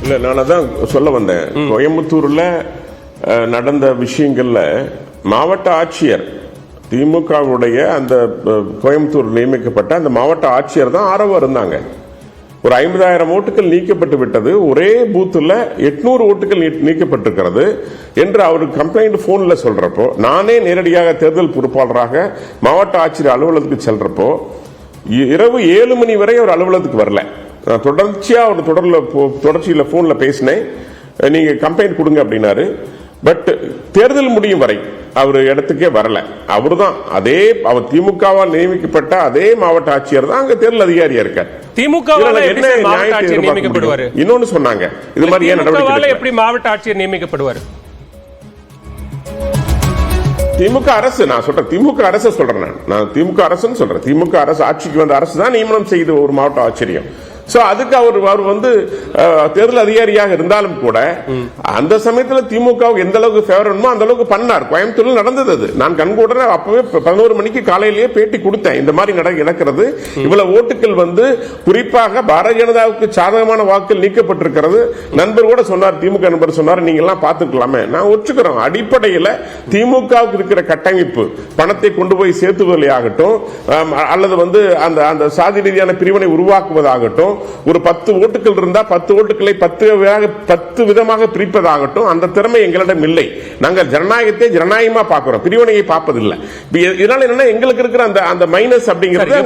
இல்லை, நான் அதான் சொல்ல வந்தேன். கோயம்புத்தூர்ல நடந்த விஷயங்கள்ல மாவட்ட ஆட்சியர் திமுகவுடைய அந்த கோயம்புத்தூர் நியமிக்கப்பட்ட அந்த மாவட்ட ஆட்சியர் தான் ஆரவம் இருந்தாங்க. ஒரு 50,000 ஓட்டுகள் நீக்கப்பட்டு விட்டது, ஒரே பூத்துல 800 ஓட்டுகள் நீக்கப்பட்டிருக்கிறது என்று அவர் கம்ப்ளைண்ட் போன்ல சொல்றப்போ, நானே நேரடியாக தேர்தல் பொறுப்பாளராக மாவட்ட ஆட்சியர் அலுவலகத்துக்கு செல்றப்போ இரவு 7 மணி வரை அவர் அலுவலகத்துக்கு வரல. நான் தொடர்ச்சியா அவர் தொடர்ச்சியில போன்ல பேசினேன், நீங்க கம்ப்ளைண்ட் கொடுங்க அப்படின்னாரு. பட் தேர்தல் முடியும் வரை அவர் இடத்துக்கே வரல. அவர் தான் அவர் திமுகவால் நியமிக்கப்பட்ட அதே மாவட்ட ஆட்சியர் தான் அங்க தேர்தல் அதிகாரியா இருக்கார். திமுகவால என்ன மாவட்ட ஆட்சியர் நியமிக்கப்படுவார்? இன்னொன்னு சொன்னாங்க, இது மாதிரி ஏன் நடவடிக்கை எப்படி மாவட்ட ஆட்சியர் நியமிக்கப்படுவார்? திமுக அரசு, நான் சொல்றேன் திமுக அரசு சொல்றேன், நான் திமுக அரசுன்னு சொல்றேன். திமுக அரசு ஆட்சிக்கு வந்த அரசு தான் நியமனம் செய்து ஒரு மாவட்ட ஆட்சியர். சோ அதுக்கு அவர் வந்து தேர்தல் அதிகாரியாக இருந்தாலும் கூட அந்த சமயத்தில் திமுக எந்த அளவுக்கு ஃபேவர் வேணுமோ அந்த அளவுக்கு பண்ணார். கோயம்புத்தூரில் நடந்தது அது. நான் கண்கூட அப்பவே 11 மணிக்கு காலையிலேயே பேட்டி கொடுத்தேன். இந்த மாதிரி நடக்கிறது, இவ்வளவு ஓட்டுகள் வந்து குறிப்பாக பாரதிய ஜனதாவுக்கு சாதகமான வாக்குகள் நீக்கப்பட்டிருக்கிறது. நண்பர் கூட சொன்னார், திமுக நண்பர் சொன்னார், நீங்க எல்லாம் பார்த்துக்கலாமே. நான் ஒற்றுக்கிறோம். அடிப்படையில் திமுகவுக்கு இருக்கிற கட்டமைப்பு, பணத்தை கொண்டு போய் சேர்த்துவதிலே ஆகட்டும், அல்லது வந்து அந்த சாதி ரீதியான பிரிவினை உருவாக்குவதாகட்டும், ஒரு 10 ஓட்டுகள் இருந்தா 10 ஓட்டுகளை 10 விதமாக பிரிப்பதாகட்டும், அந்த திறமை எங்களிடம் இல்லை. நாங்கள் ஜனநாயகத்தை ஜனநாயகமா பார்க்கிறோம், பிரிவினையை பார்ப்பதில்லை. இதனால என்ன, எங்களுக்கு இருக்கிற அந்த மைனஸ் அப்படிங்கிறது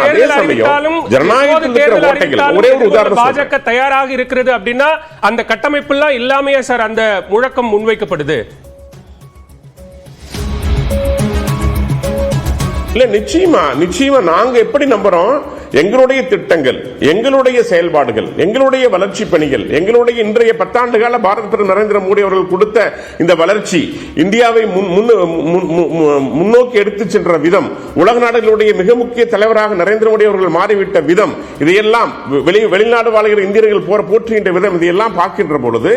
அதே சமயம் ஜனநாயகத்தில் இருக்கிற ஓட்டைகள். ஒரே ஒரு உதாரணம், பாஜக தயாராக இருக்கிறது அப்படின்னா அந்த கட்டமைப்பு எல்லாம் இல்லாமையா சார் அந்த முழக்கம் முன்வைக்கப்படுது? இல்ல, நிச்சயமா நாங்க எப்படி நம்புறோம், எங்களுடைய திட்டங்கள், எங்களுடைய செயல்பாடுகள், எங்களுடைய வளர்ச்சி பணிகள், எங்களுடைய இன்றைய 10 ஆண்டு கால பாரத பிரதமர் நரேந்திர மோடி அவர்கள் கொடுத்த இந்த வளர்ச்சி, இந்தியாவை முன்னோக்கி எடுத்து சென்ற விதம், உலக நாடுகளுடைய மிக முக்கிய தலைவராக நரேந்திர மோடி அவர்கள் மாறிவிட்ட விதம், இதையெல்லாம் வெளிநாடு வாழ்கிற இந்தியர்கள் போற்றுகின்ற விதம், இதையெல்லாம் பார்க்கின்ற பொழுது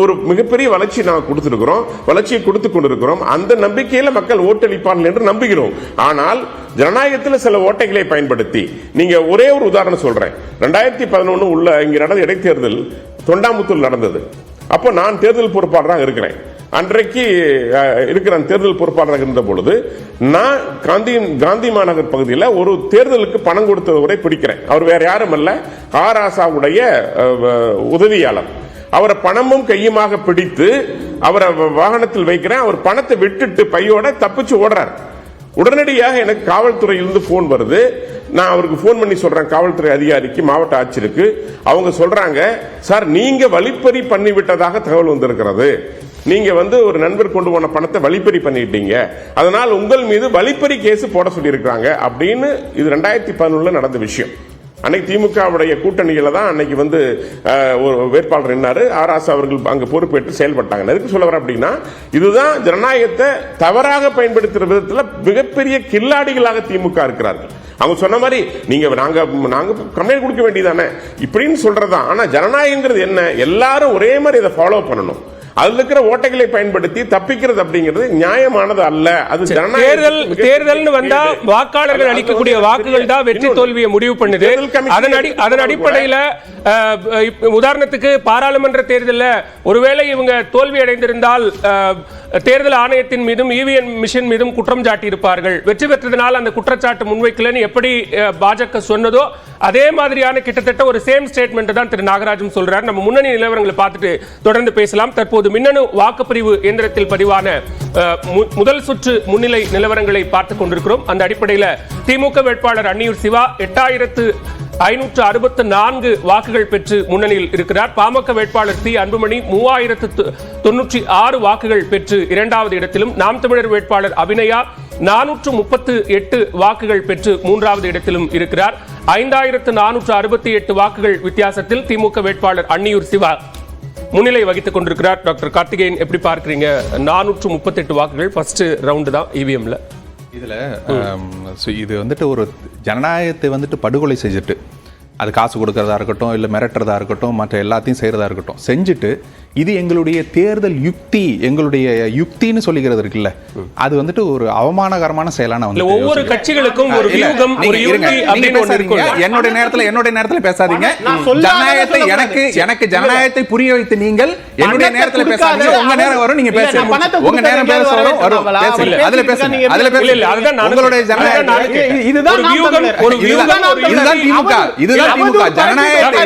ஒரு மிகப்பெரிய வளர்ச்சி நாங்கள் கொடுத்திருக்கிறோம், வளர்ச்சியை கொடுத்துக் கொண்டிருக்கிறோம். அந்த நம்பிக்கையில மக்கள் ஓட்டளிப்பார்கள் என்று நம்புகிறோம். ஆனால் ஜனநாயகத்தில் சில ஓட்டைகளை பயன்படுத்தி, நீங்க ஒரே ஒரு உதாரணம் சொல்றேன். 2011 உள்ள இங்க நடந்த இடைத்தேர்தல் தொண்டாமுத்தூர் நடந்தது. அப்போ நான் தேர்தல் பொறுப்பாளராக இருக்கிறேன். அன்றைக்கு இருக்கிற தேர்தல் பொறுப்பாளராக இருந்த பொழுது நான் காந்தி மாநகர் பகுதியில் ஒரு தேர்தலுக்கு பணம் கொடுத்தவரை பிடிக்கிறேன். அவர் வேற யாரும் அல்ல, ஆராசாவுடைய உதவியாளர். அவரை பணமும் கையுமாக பிடித்து அவரை வாகனத்தில் வைக்கிறேன். அவர் பணத்தை விட்டுட்டு பையோட தப்பிச்சு ஓடுறார். உடனடியாக எனக்கு காவல்துறையிலிருந்து போன் வருது. நான் அவருக்கு போன் பண்ணி சொல்றேன், காவல்துறை அதிகாரிக்கு, மாவட்ட ஆட்சியருக்கு. அவங்க சொல்றாங்க, சார் நீங்க வழிப்பறி பண்ணிவிட்டதாக தகவல் வந்திருக்கிறது. நீங்க வந்து ஒரு நண்பர் கொண்டு போன பணத்தை வழிப்பறி பண்ணிட்டீங்க, அதனால் உங்கள் மீது வழிப்பறி கேஸ் போட சொல்லி இருக்காங்க அப்படின்னு. இது 2011 நடந்த விஷயம். அன்னைக்கு திமுகவுடைய கூட்டணியில தான் அன்னைக்கு வந்து ஒரு வேட்பாளர் என்னாரு, ஆராசா அவர்கள் அங்கு பொறுப்பேற்று செயல்பட்டாங்க. எதுக்கு சொல்ல வர அப்படின்னா, இதுதான் ஜனநாயகத்தை தவறாக பயன்படுத்துற விதத்தில் மிகப்பெரிய கில்லாடிகளாக திமுக இருக்கிறார்கள். அவங்க சொன்ன மாதிரி நாங்க கம்ப்ளைண்ட் கொடுக்க வேண்டியதானே இப்படின்னு சொல்றதா. ஆனா ஜனநாயகங்கிறது என்ன, எல்லாரும் ஒரே மாதிரி இதை ஃபாலோ பண்ணணும். அதுல இருக்கிற ஓட்டைகளை பயன்படுத்தி தப்பிக்கிறது அப்படிங்கிறது நியாயமானது அல்ல. அது தேர்தல் வந்தா வாக்காளர்கள் அளிக்கக்கூடிய வாக்குகள் தான் வெற்றி தோல்வியை முடிவு பண்ணுது. அதன் அடிப்படையில் உதாரணத்துக்கு பாராளுமன்ற தேர்தலில் ஒருவேளை இவங்க தோல்வி அடைந்திருந்தால் தேர்தல் ஆணையத்தின் மீதும் இவிஎம் மிஷின் மீதும் குற்றம் சாட்டி இருப்பார்கள். வெற்றி பெற்றதனால் அந்த குற்றச்சாட்டு முன்வைக்கலன்னு எப்படி பாஜக சொன்னதோ அதே மாதிரியான கிட்டத்தட்ட ஒரு சேம் ஸ்டேட்மெண்ட் தான் திரு நாகராஜன் சொல்றார். நம்ம முன்னணி நிலவரங்களை பார்த்துட்டு தொடர்ந்து பேசலாம். தற்போது மின்னணு வாக்குப்பதிவு இயந்திரத்தில் பதிவான முதல் சுற்று முன்னிலை நிலவரங்களை பார்த்துக் கொண்டிருக்கிறோம். அந்த அடிப்படையில் திமுக வேட்பாளர் அன்னியூர் சிவா 8564 வாக்குகள் பெற்று முன்னணியில் இருக்கிறார். பாமக வேட்பாளர் சி அன்புமணி 3096 வாக்குகள் பெற்று இரண்டாவது இடத்திலும், நாம் தமிழர் வேட்பாளர் அபிநயா 438 வாக்குகள் பெற்று மூன்றாவது இடத்திலும் இருக்கிறார். 5468 வாக்குகள் வித்தியாசத்தில் திமுக வேட்பாளர் அன்னியூர் சிவா முன்னிலை வகித்துக் கொண்டிருக்கிறார். டாக்டர் கார்த்திகேயன், எப்படி பார்க்கிறீங்க? 438 வாக்குகள் ஃபர்ஸ்ட் ரவுண்டு தான் இவிஎம்ல. இதில் இது வந்துட்டு ஒரு ஜனநாயகத்தை வந்துட்டு படுகொலை செஞ்சுட்டு, அது காசு கொடுக்கறதா இருக்கட்டும், இல்லை மிரட்டுறதா இருக்கட்டும், மற்ற எல்லாத்தையும் செய்கிறதா இருக்கட்டும், செஞ்சுட்டு இது எங்களுடைய தேர்தல் யுக்தி, எங்களுடைய யுக்தின்னு சொல்லிக்கிறது இருக்குல்ல, அது வந்துட்டு ஒரு அவமானகரமான செயலான வந்து ஒவ்வொரு கட்சிகளுக்கும் ஒரு வியூகம், ஒரு யுக்தி அப்படின்னு ஒன்று இருக்கும். என்னுடைய நேரத்துல பேசாதீங்க. ஜனநாயகத்தை எனக்கு ஜனநாயகத்தை புரிய வைத்து நீங்கள் என்னுடைய நேரத்துல பேசாதீங்க. உங்க நேரம் வரும், நீங்க பேசுங்க. உங்க நேரம் வரும், பேசுங்க. அதுல பேசுங்க. இல்ல அதுதான் நான் உங்களுடைய ஜனநாயகம் இதுதான் திமுக. இதுதான் திமுக. ஜனநாயகத்தை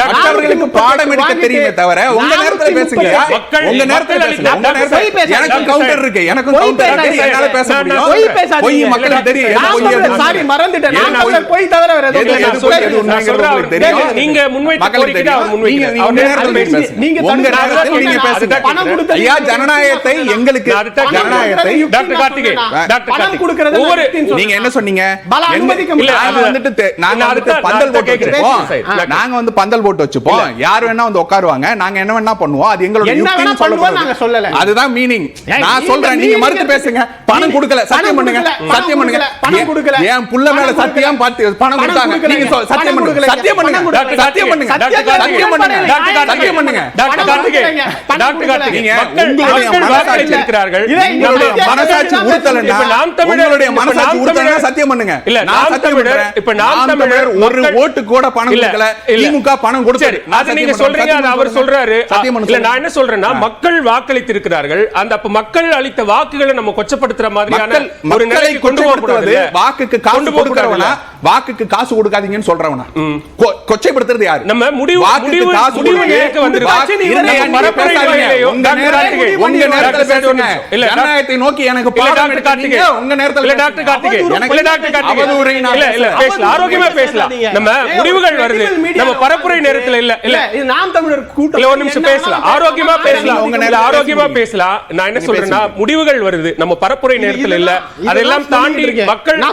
மற்றவர்களுக்கு பாடம் எடுக்க தெரியுமே தவிர உங்க நேரத்துல பேசுங்க. உங்க நேரத்துல பேசுங்க. எனக்கு கவுண்டர் இருக்கு, எனக்கு கவுண்டர் இருக்கு, என்னால பேச முடியும். பொய் மக்களுக்கு தெரியும். சாரி மறந்துட்டேன். நான் பொய் தவிர வேற எதுவும் தெரியும். நீங்க முன்வைத்த கோரிக்கையை அவர் முன்வைக்கிறார். உங்க நேரத்துல பேசுங்க. நீங்க உங்க நேரத்துல நீங்க பேசுங்க. பணம் கொடுத்து ஐயா, ஜனநாயகத்தை எங்களுக்கு ஜனநாயகத்தை டாக்டர் கார்த்திகேயன், டாக்டர் பணம் கார்த்திகேயன் கொடுக்கிறது ஒவ்வொரு நீங்க என்ன சொன்னீங்க? பல அனுமதிக்க முடியாது. நாங்க வந்துட்டு பந்தல் போட்டு வச்சுப்போம். நாங்க வந்து பந்தல் போட்டு வச்சுப்போம். யார் வேணா வந்து உட்காருவாங்க. நாங்க என்ன வேணா பண்ணுவோம். அது எங்களோட யுக்தின்னு சொல்லுவோம். நாங்க சொல்லல. அதுதான் மீனிங். நான் சொல்றேன், நீங்க மறுத்து பேசுங்க. பணம் கொடுக்கல, சத்தியம் பண்ணுங்க. சத்தியம் பண்ணுங்க. பணம் கொடுக்கல. என் புள்ள மேல சத்தியம் பார்த்து பணம் கொடுத்தாங்க. நீங்க சத்தியம் பண்ணுங்க. சத்தியம் பண்ணுங்க. சத்தியம் பண்ணுங்க. சத்தியம் பண்ணுங்க. சத்தியம் பண்ணுங்க. டாக்டர் கார்த்திகேயன், டாக்டர் கார்த்திகேயன், மக்கள் வாக்களித்திருக்கிறார்கள். உங்களுடைய மனசாட்சி உறுத்தலன்னா, உங்களுடைய மனசாட்சி உறுத்தலன்னா சத்தியம் பண்ணுங்க. இல்ல, நான் சத்தியம் பண்றேன். இப்ப நாம் தமிழர் ஒரு ஓட்டு கூட பணம் கொடுக்கல. திமுக பணம் கொடுத்தது. அது நீங்க சொல்றீங்க, அது அவர் சொல்றாரு. இல்ல, நான் என்ன சொல்றேன்னா, மக்கள் வாக்களித்திருக்கிறார்கள். அந்த அப்ப மக்கள் அளித்த வாக்குகளை நம்ம கொச்சப்படுத்துற மாதிரியான ஒரு நிலைக்கு கொண்டு போகக்கூடாது. வாக்குக்கு காசு கொடுக்கறவனா, வாக்குக்கு காசு கொடுக்காதீங்கன்னு சொல்றவனா கொச்சைப்படுத்துறது யாரு? நம்ம முடிவு நேரத்துக்கு வந்திருக்கோம். பரப்புரை நிலையிலேயோ டாக்டர் கார்த்திகேயன், உங்க நேரத்துல பேசுங்க. இல்ல, ஜனநாயகத்தை நோக்கி எனக்கு பாடம் எடுத்தீங்க. உங்க நேரத்துல இல்ல டாக்டர் கார்த்திகேயன், இல்ல டாக்டர் கார்த்திகேயன், இல்ல பேசலாம், ஆரோக்கியமா பேசலாம். நம்ம முடிவுகள் வருது, நம்ம பரப்புரை நேரத்துல இல்ல இல்ல இது நாம் தமிழர் கூட்டம். இல்ல, ஒரு நிமிஷம் பேசலாம், ஆரோக்கியமா பேசலாம். இல்ல, ஆரோக்கியமா பேசலாம். நான் என்ன சொல்றேன்னா, முடிவுகள் வருது, நம்ம பரப்புரை நேரத்துல இல்ல. அதெல்லாம் தாண்டி மக்கள்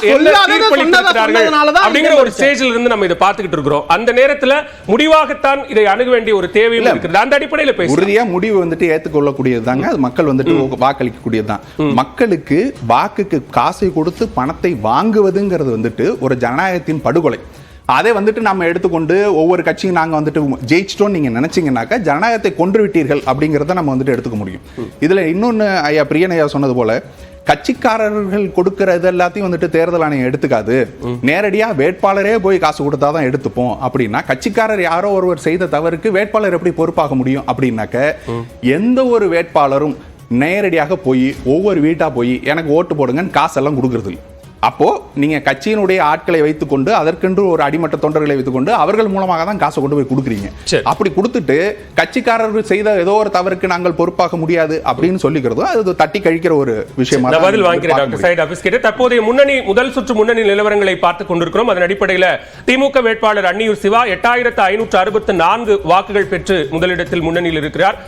அப்படிங்கிற ஒரு ஸ்டேஜ்ல இருந்து நம்ம இதை பார்த்துக்கிட்டு இருக்கிறோம். அந்த நேரத்துல முடிவாகத்தான் இதை அணுக வேண்டிய ஒரு தேவையும் இருக்கிறது. அந்த அடிப்படையில் பேச உறுதியா முடிவு வந்துட்டு ஏற்றுக்கொள்ளக்கூடியது தாங்க. அது மக்கள் வந்துட்டு வாக்களிக்கக்கூடியது தான். மக்களுக்கு வாக்குக்கு காசை கொடுத்து பணத்தை வாங்குவதுங்கிறது வந்துட்டு ஒரு ஜனநாயகத்தின் படுகொலை. அதை வந்துட்டு நம்ம எடுத்துக்கொண்டு ஒவ்வொரு கட்சியும் நாங்க வந்துட்டு ஜெயிச்சிட்டோம் நீங்க நினைச்சீங்கன்னாக்கா ஜனநாயகத்தை கொன்று விட்டீர்கள் அப்படிங்கறத நம்ம வந்துட்டு எடுத்துக்க முடியும். இதுல இன்னொன்னு ஐயா பிரியன் ஐயா சொன்னது போல கட்சிக்காரர்கள் கொடுக்கறது எல்லாத்தையும் வந்துட்டு தேர்தல் ஆணையம் எடுத்துக்காது. நேரடியா வேட்பாளரே போய் காசு கொடுத்தாதான் எடுத்துப்போம் அப்படின்னா, கட்சிக்காரர் யாரோ ஒருவர் செய்த தவறுக்கு வேட்பாளர் எப்படி பொறுப்பாக முடியும் அப்படின்னாக்க, எந்த ஒரு வேட்பாளரும் நேரடியாக போய் ஒவ்வொரு வீட்டா போய் எனக்கு ஓட்டு போடுங்கன்னு காசெல்லாம் கொடுக்கறது. அப்போ நீங்க கட்சியினுடைய ஆட்களை வைத்துக்கொண்டு அதற்கென்று ஒரு அடிமட்ட தொண்டர்களை வைத்துக்கொண்டு அவர்கள் மூலமாக தான் காசை கொண்டு போய் கொடுக்குறீங்க. அப்படி கொடுத்துட்டு கட்சிக்காரர்கள் செய்த ஏதோ ஒரு தவறுக்கு நாங்கள் பொறுப்பாக முடியாது அப்படின்னு சொல்லிக்கிறதோ அது தட்டி கழிக்கிற ஒரு விஷயமா பதில் வாங்கிக்கிறேன். டாக்டர் சையத் ஹபீஸ் கிட்ட தற்போதைய முன்னணி முதல் சுற்று முன்னணி நிலவரங்களை பார்த்துக் கொண்டிருக்கிறோம். அதன் அடிப்படையில் திமுக வேட்பாளர் அன்னியூர் சிவா 8564 வாக்குகள் பெற்று முதலிடத்தில் முன்னணியில் இருக்கிறார்.